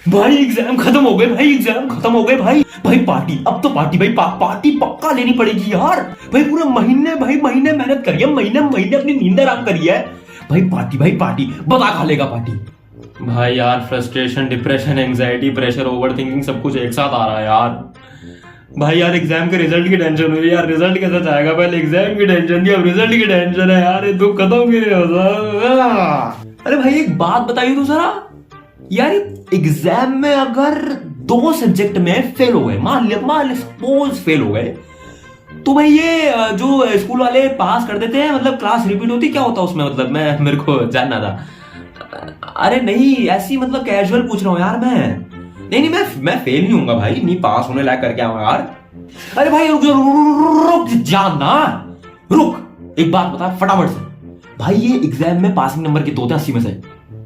भाई एग्जाम खत्म हो गए भाई, एग्जाम खत्म हो गए भाई। भाई पार्टी, अब तो पार्टी भाई, पार्टी पक्का लेनी पड़ेगी यार। भाई पूरे महीने भाई, महीने मेहनत करी है, महीने महीने अपनी नींद आराम करी है भाई। पार्टी भाई पार्टी, बता खा लेगा पार्टी। भाई यार frustration, depression, anxiety, pressure, over thinking सब कुछ एक साथ आ रहा है यार। भाई यार एग्जाम के रिजल्ट की टेंशन हुई यार, रिजल्ट कैसे जाएगा, पहले एग्जाम की टेंशन थी अब रिजल्ट की टेंशन है यार, ये दुख खत्म क्यों नहीं होता। अरे भाई एक बात बताइए तो जरा यार, एग्जाम में अगर 2 सब्जेक्ट में फेल हो गए, मान लिया सपोज फेल हो गए, तो भाई ये जो स्कूल वाले पास कर देते हैं, मतलब क्लास रिपीट होती, क्या होता उसमें, मतलब मैं मेरे को जानना था। अरे नहीं ऐसी मतलब कैजुअल पूछ रहा हूँ यार मैं। नहीं मैं फेल नहीं होऊंगा भाई, नहीं पास होने लायक करके आऊंगा यार। अरे भाई रुक जाना, रुक एक बात बता फटाफट से। भाई ये एग्जाम में पासिंग नंबर के 2 थे 80 में से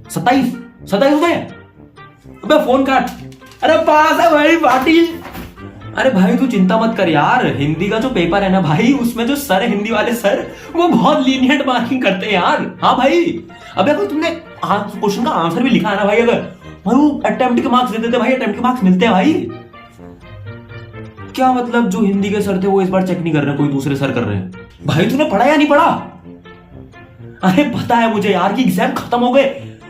27 हो गए। अबे फोन काट। अरे पास है भाई पार्टी। अरे भाई तू चिंता मत कर यार, हिंदी का जो पेपर है ना भाई, उसमें जो सर हिंदी वाले सर वो बहुत लीनियंट मार्किंग करते हैं यार। हाँ भाई, अबे अगर तुमने क्वेश्चन का आंसर भी लिखा है ना भाई, अगर भाई वो अटेम्प्ट के मार्क्स दे देते भाई, अटेम्प्ट के मार्क्स मिलते हैं भाई। क्या मतलब जो हिंदी के सर थे वो इस बार चेक नहीं कर रहे, कोई दूसरे सर कर रहे हैं। भाई तूने पढ़ा या नहीं पढ़ा? अरे पता है मुझे यार कि एग्जाम खत्म हो गए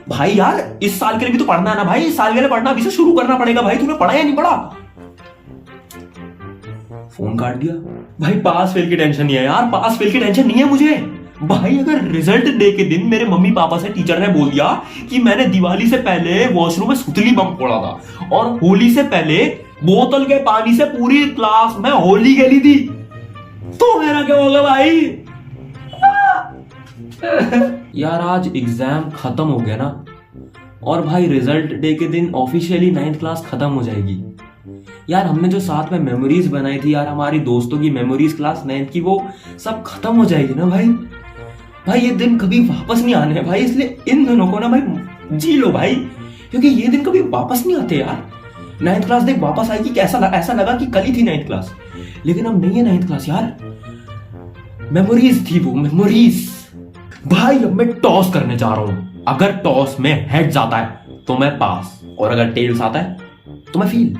भाई, यार इस साल के लिए भी तो पढ़ना है ना भाई, इस साल के लिए पढ़ना अभी से शुरू करना पड़ेगा भाई। तूने पढ़ा या नहीं पढ़ा? फोन काट दिया। भाई पास फेल की टेंशन नहीं है यार, पास फेल की टेंशन नहीं है मुझे भाई। अगर रिजल्ट डे के दिन मेरे मम्मी पापा से टीचर ने बोल दिया कि मैंने दिवाली से पहले वॉशरूम में सुतली बम फोड़ा था और होली से पहले बोतल के पानी से पूरी क्लास में होली खेली थी, तो मेरा क्या होगा भाई? यार आज एग्जाम खत्म हो गया ना, और भाई रिजल्ट डे के दिन ऑफिशियली 9th क्लास खत्म हो जाएगी। यार हमने जो साथ में मेमोरीज बनाई थी यार, हमारी दोस्तों की मेमोरीज क्लास 9th की, वो सब खत्म हो जाएगी ना भाई। भाई ये दिन कभी वापस नहीं आने हैं भाई, इसलिए इन दिनों को ना भाई जी लो भाई, क्योंकि ये दिन कभी वापस नहीं आते यार। 9th क्लास देख वापस आएगी कैसा ऐसा लगा कि कल ही थी 9th क्लास, लेकिन अब नहीं है 9th क्लास यार। मेमोरीज थी वो, मेमोरीज। भाई अब मैं टॉस करने जा रहा हूं, अगर टॉस में हेड्स आता है तो मैं पास, और अगर टेल्स आता है तो मैं फेल।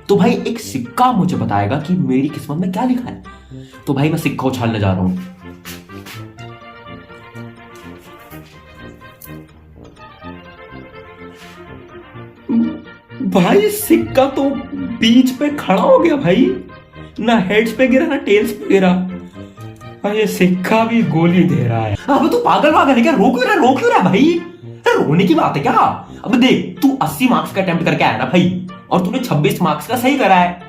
तो भाई एक सिक्का मुझे बताएगा कि मेरी किस्मत में क्या लिखा है। तो भाई मैं सिक्का उछालने जा रहा हूं। भाई सिक्का तो बीच पे खड़ा हो गया भाई, ना हेड्स पे गिरा ना टेल्स पे गिरा। ये सिक्का भी गोली दे रहा है। अब तू पागल है क्या? रो क्यों रहा भाई? रोने की बात है क्या? अब देख तू 80 मार्क्स का अटेम्प्ट करके आया ना भाई, और तूने 26 मार्क्स का सही करा है।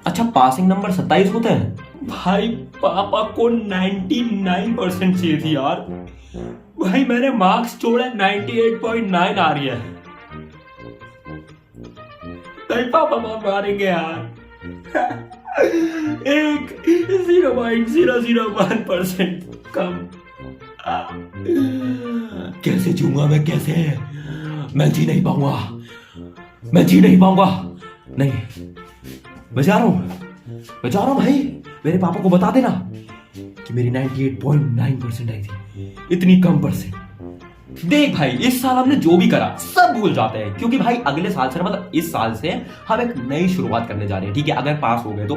अच्छा पासिंग नंबर 27 होते हैं भाई। पापा को 99% चाहिए थी यार भाई, मैंने मार्क्स जोड़े 98.9 आ रही है भाई। पापा मारेंगे यार। एक 0.001% कम। कैसे जीऊंगा मैं, कैसे? मैं जी नहीं पाऊंगा, मैं जी नहीं पाऊंगा। नहीं मैं जा रहा हूं भाई। मेरे पापा को बता देना कि मेरी 98.9% आई थी, इतनी कम परसेंट। देख भाई इस साल हमने जो भी करा सब भूल जाते हैं, क्योंकि भाई अगले साल से मतलब इस साल से हम एक नई शुरुआत करने जा रहे हैं, ठीक है? अगर पास हो गए तो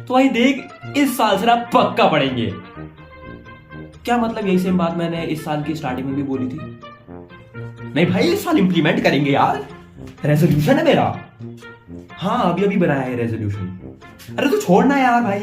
भाई देख इस साल से ना पक्का पढ़ेंगे। क्या मतलब यही सेम बात मैंने इस साल की स्टार्टिंग में भी बोली थी? नहीं भाई इस साल इंप्लीमेंट करेंगे यार, रेजोल्यूशन है मेरा। हाँ अभी बनाया है रेजोल्यूशन। अरे तो छोड़ना यार भाई।